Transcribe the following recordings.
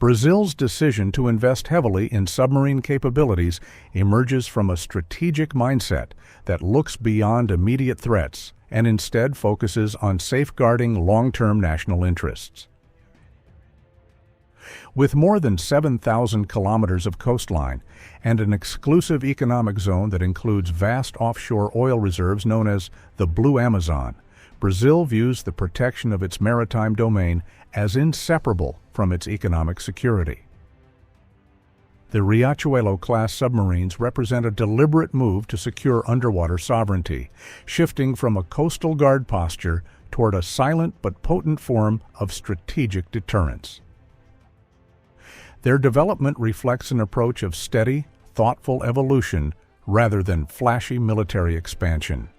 Brazil's decision to invest heavily in submarine capabilities emerges from a strategic mindset that looks beyond immediate threats and instead focuses on safeguarding long-term national interests. With more than 7,000 kilometers of coastline and an exclusive economic zone that includes vast offshore oil reserves known as the Blue Amazon, Brazil views the protection of its maritime domain as inseparable from its economic security. The Riachuelo-Class submarines represent a deliberate move to secure underwater sovereignty, shifting from a coastal guard posture toward a silent but potent form of strategic deterrence. Their development reflects an approach of steady, thoughtful evolution rather than flashy military expansion.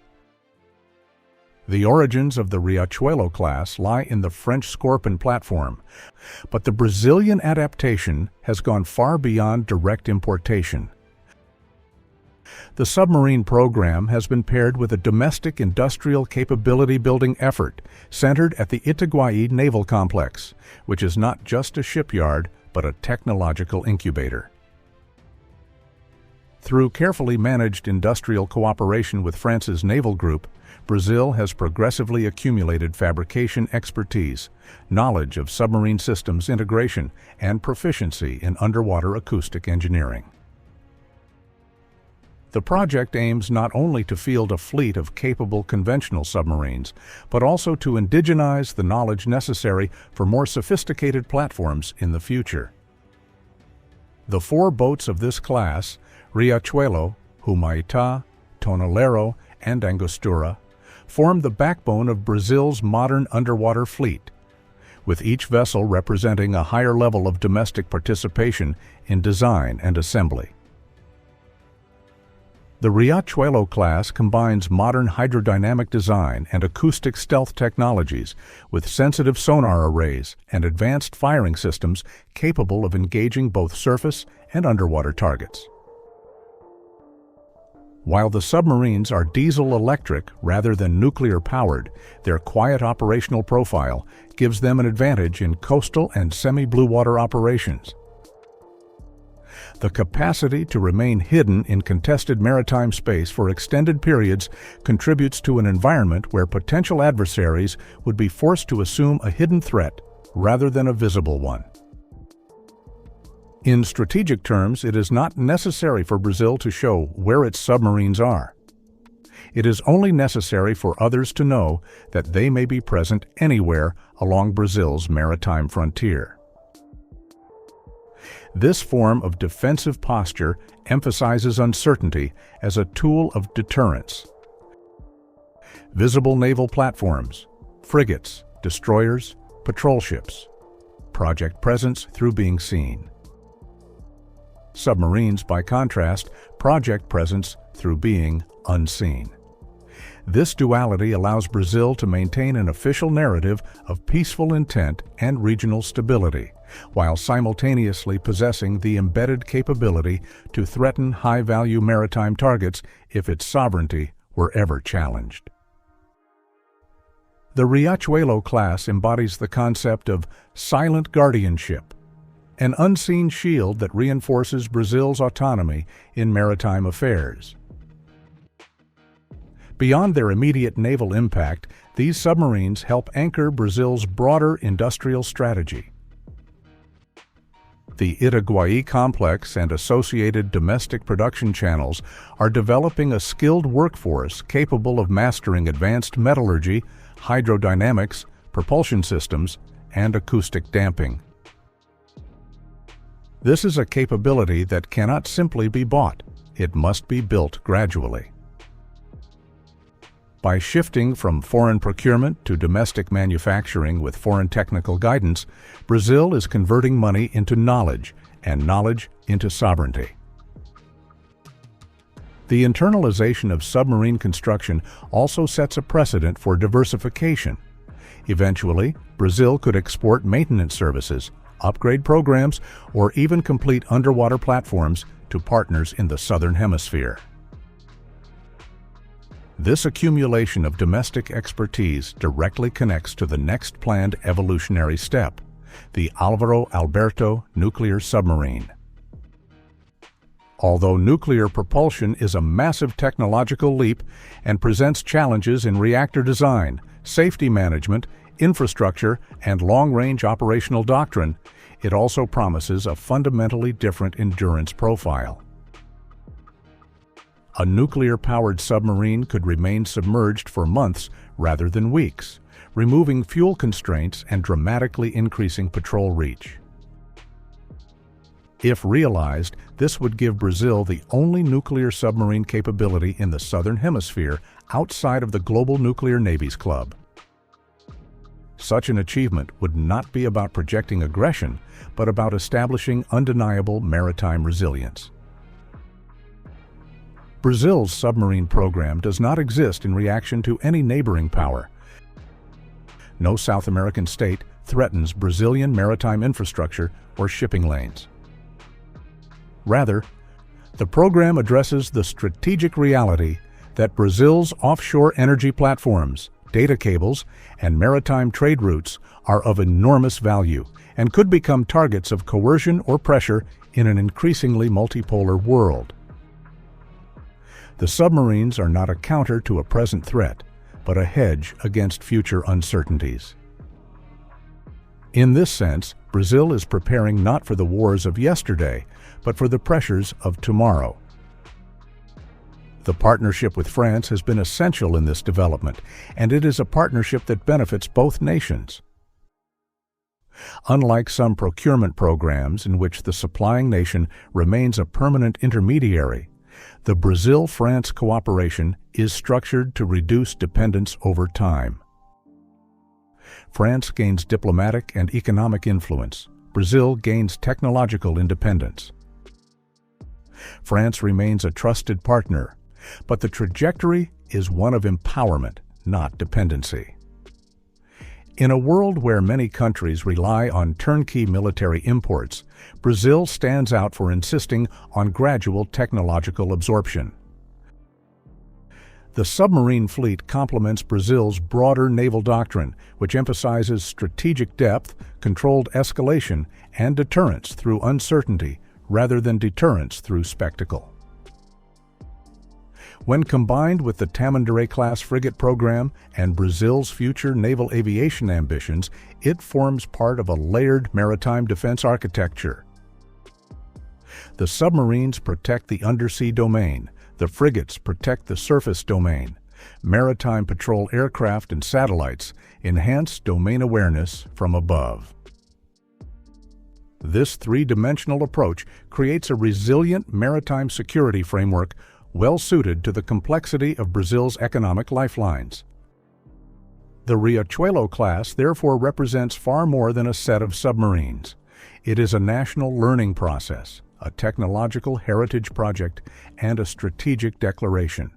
The origins of the Riachuelo-Class lie in the French Scorpion platform, but the Brazilian adaptation has gone far beyond direct importation. The submarine program has been paired with a domestic industrial capability-building effort centered at the Itaguaí Naval Complex, which is not just a shipyard, but a technological incubator. Through carefully managed industrial cooperation with France's naval group, Brazil has progressively accumulated fabrication expertise, knowledge of submarine systems integration, and proficiency in underwater acoustic engineering. The project aims not only to field a fleet of capable conventional submarines, but also to indigenize the knowledge necessary for more sophisticated platforms in the future. The 4 boats of this class, Riachuelo, Humaitá, Tonelero, and Angostura, form the backbone of Brazil's modern underwater fleet, with each vessel representing a higher level of domestic participation in design and assembly. The Riachuelo-Class combines modern hydrodynamic design and acoustic stealth technologies with sensitive sonar arrays and advanced firing systems capable of engaging both surface and underwater targets. While the submarines are diesel-electric rather than nuclear-powered, their quiet operational profile gives them an advantage in coastal and semi-blue water operations. The capacity to remain hidden in contested maritime space for extended periods contributes to an environment where potential adversaries would be forced to assume a hidden threat rather than a visible one. In strategic terms, it is not necessary for Brazil to show where its submarines are. It is only necessary for others to know that they may be present anywhere along Brazil's maritime frontier. This form of defensive posture emphasizes uncertainty as a tool of deterrence. Visible naval platforms, frigates, destroyers, patrol ships. Project presence through being seen. Submarines, by contrast, project presence through being unseen. This duality allows Brazil to maintain an official narrative of peaceful intent and regional stability, while simultaneously possessing the embedded capability to threaten high-value maritime targets if its sovereignty were ever challenged. The Riachuelo-Class embodies the concept of silent guardianship, an unseen shield that reinforces Brazil's autonomy in maritime affairs. Beyond their immediate naval impact, these submarines help anchor Brazil's broader industrial strategy. The Itaguaí complex and associated domestic production channels are developing a skilled workforce capable of mastering advanced metallurgy, hydrodynamics, propulsion systems, and acoustic damping. This is a capability that cannot simply be bought. It must be built gradually. By shifting from foreign procurement to domestic manufacturing with foreign technical guidance, Brazil is converting money into knowledge and knowledge into sovereignty. The internalization of submarine construction also sets a precedent for diversification. Eventually, Brazil could export maintenance services, upgrade programs, or even complete underwater platforms to partners in the Southern Hemisphere. This accumulation of domestic expertise directly connects to the next planned evolutionary step, the Álvaro Alberto nuclear submarine. Although nuclear propulsion is a massive technological leap and presents challenges in reactor design, safety management, infrastructure, and long-range operational doctrine, it also promises a fundamentally different endurance profile. A nuclear-powered submarine could remain submerged for months rather than weeks, removing fuel constraints and dramatically increasing patrol reach. If realized, this would give Brazil the only nuclear submarine capability in the Southern Hemisphere outside of the Global Nuclear Navies Club. Such an achievement would not be about projecting aggression, but about establishing undeniable maritime resilience. Brazil's submarine program does not exist in reaction to any neighboring power. No South American state threatens Brazilian maritime infrastructure or shipping lanes. Rather, the program addresses the strategic reality that Brazil's offshore energy platforms, data cables, and maritime trade routes are of enormous value and could become targets of coercion or pressure in an increasingly multipolar world. The submarines are not a counter to a present threat, but a hedge against future uncertainties. In this sense, Brazil is preparing not for the wars of yesterday, but for the pressures of tomorrow. The partnership with France has been essential in this development, and it is a partnership that benefits both nations. Unlike some procurement programs in which the supplying nation remains a permanent intermediary, the Brazil-France cooperation is structured to reduce dependence over time. France gains diplomatic and economic influence. Brazil gains technological independence. France remains a trusted partner, but the trajectory is one of empowerment, not dependency. In a world where many countries rely on turnkey military imports, Brazil stands out for insisting on gradual technological absorption. The submarine fleet complements Brazil's broader naval doctrine, which emphasizes strategic depth, controlled escalation, and deterrence through uncertainty rather than deterrence through spectacle. When combined with the Tamandaré-class frigate program and Brazil's future naval aviation ambitions, it forms part of a layered maritime defense architecture. The submarines protect the undersea domain, the frigates protect the surface domain. Maritime patrol aircraft and satellites enhance domain awareness from above. This three-dimensional approach creates a resilient maritime security framework well-suited to the complexity of Brazil's economic lifelines. The Riachuelo-Class therefore represents far more than a set of submarines. It is a national learning process, a technological heritage project, and a strategic declaration.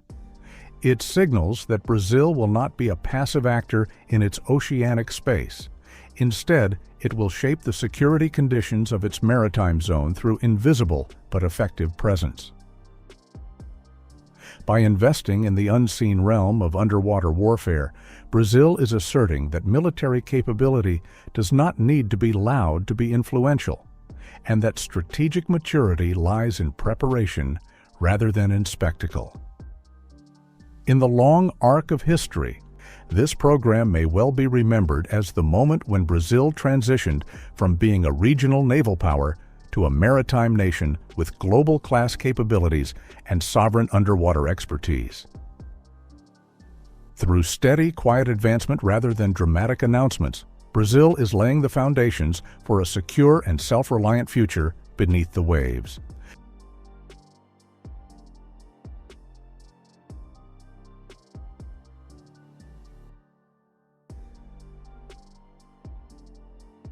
It signals that Brazil will not be a passive actor in its oceanic space. Instead, it will shape the security conditions of its maritime zone through invisible but effective presence. By investing in the unseen realm of underwater warfare, Brazil is asserting that military capability does not need to be loud to be influential, and that strategic maturity lies in preparation rather than in spectacle. In the long arc of history, this program may well be remembered as the moment when Brazil transitioned from being a regional naval power to a maritime nation with global-class capabilities and sovereign underwater expertise. Through steady, quiet advancement rather than dramatic announcements, Brazil is laying the foundations for a secure and self-reliant future beneath the waves.